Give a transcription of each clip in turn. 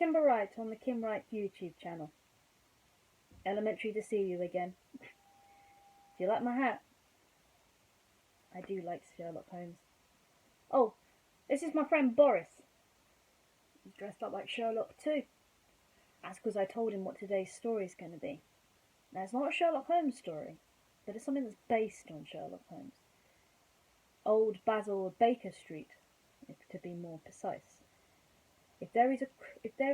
Kimber Wright on the Kim Wright YouTube channel. Elementary to see you again. Do you like my hat? I do like Sherlock Holmes. Oh, this is my friend Boris. He's dressed up like Sherlock too. That's because I told him what today's story is going to be. Now, it's not a Sherlock Holmes story, but it's something that's based on Sherlock Holmes. Old Basil Baker Street, if to be more precise. If there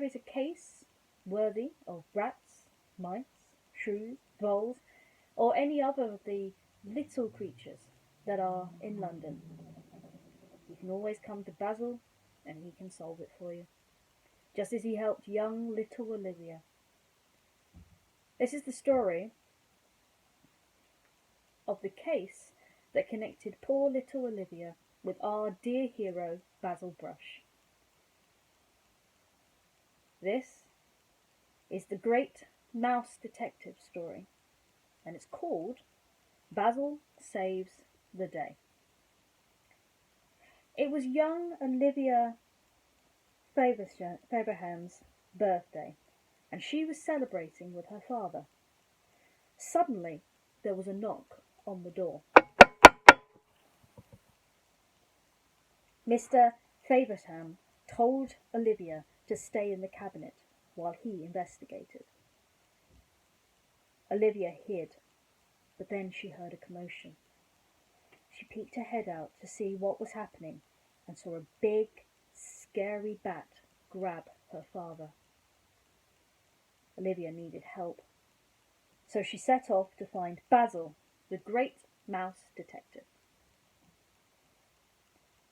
is a case worthy of rats, mice, shrews, voles, or any other of the little creatures that are in London, you can always come to Basil and he can solve it for you, just as he helped young little Olivia. This is the story of the case that connected poor little Olivia with our dear hero Basil Brush. This is the great mouse detective story, and it's called Basil Saves the Day. It was young Olivia Faberham's birthday, and she was celebrating with her father. Suddenly, there was a knock on the door. Mr. Faberham told Olivia to stay in the cabinet while he investigated. Olivia hid, but then she heard a commotion. She peeked her head out to see what was happening and saw a big, scary bat grab her father. Olivia needed help, so she set off to find Basil, the great mouse detective.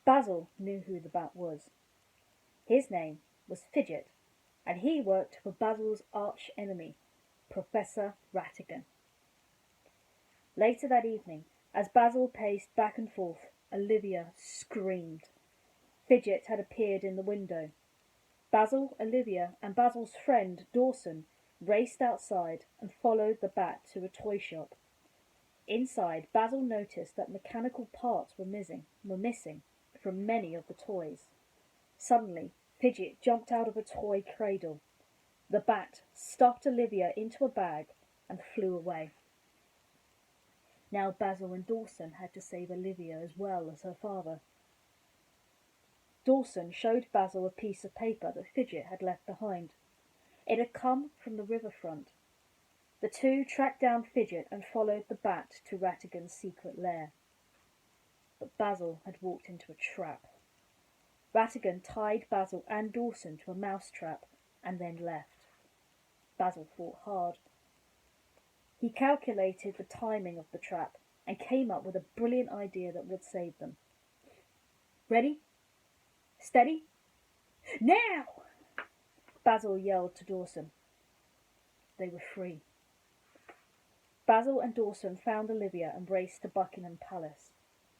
Basil knew who the bat was. His name was Fidget, and he worked for Basil's arch enemy, Professor Ratigan. Later that evening, as Basil paced back and forth, Olivia screamed. Fidget had appeared in the window. Basil, Olivia, and Basil's friend Dawson raced outside and followed the bat to a toy shop. Inside, Basil noticed that mechanical parts were missing from many of the toys. Suddenly, Fidget jumped out of a toy cradle. The bat stuffed Olivia into a bag and flew away. Now Basil and Dawson had to save Olivia as well as her father. Dawson showed Basil a piece of paper that Fidget had left behind. It had come from the riverfront. The two tracked down Fidget and followed the bat to Ratigan's secret lair. But Basil had walked into a trap. Ratigan tied Basil and Dawson to a mouse trap and then left. Basil fought hard. He calculated the timing of the trap and came up with a brilliant idea that would save them. Ready? Steady? Now! Basil yelled to Dawson. They were free. Basil and Dawson found Olivia and raced to Buckingham Palace.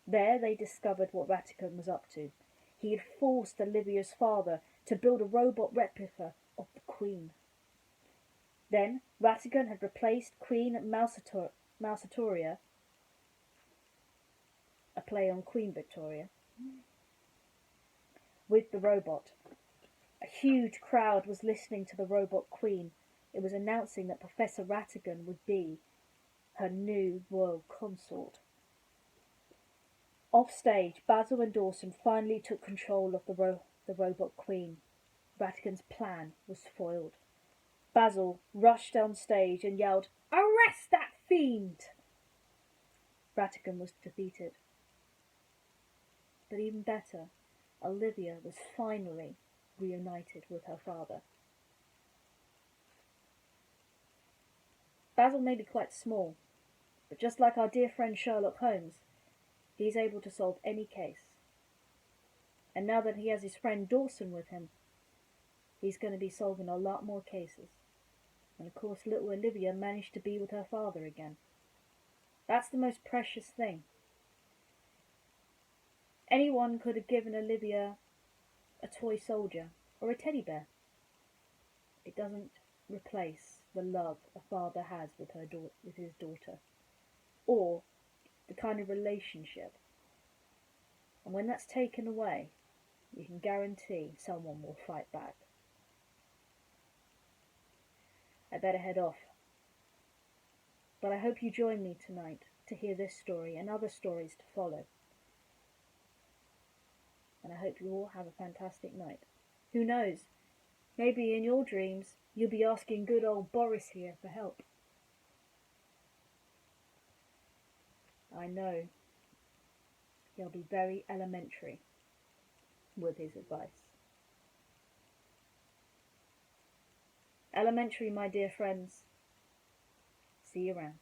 There they discovered what Ratigan was up to. He had forced Olivia's father to build a robot replica of the Queen. Then Ratigan had replaced Queen Mousatoria, a play on Queen Victoria, with the robot. A huge crowd was listening to the robot Queen. It was announcing that Professor Ratigan would be her new royal consort. Off stage, Basil and Dawson finally took control of the robot Queen. Ratigan's plan was foiled. Basil rushed on stage and yelled, "Arrest that fiend!" Ratigan was defeated. But even better, Olivia was finally reunited with her father. Basil may be quite small, but just like our dear friend Sherlock Holmes, he's able to solve any case. And now that he has his friend Dawson with him, he's going to be solving a lot more cases. And of course, little Olivia managed to be with her father again. That's the most precious thing. Anyone could have given Olivia a toy soldier or a teddy bear. It doesn't replace the love a father has with his daughter, or the kind of relationship. And when that's taken away, you can guarantee someone will fight back. I better head off. But I hope you join me tonight to hear this story and other stories to follow. And I hope you all have a fantastic night. Who knows? Maybe in your dreams you'll be asking good old Boris here for help. I know he'll be very elementary with his advice. Elementary, my dear friends. See you around.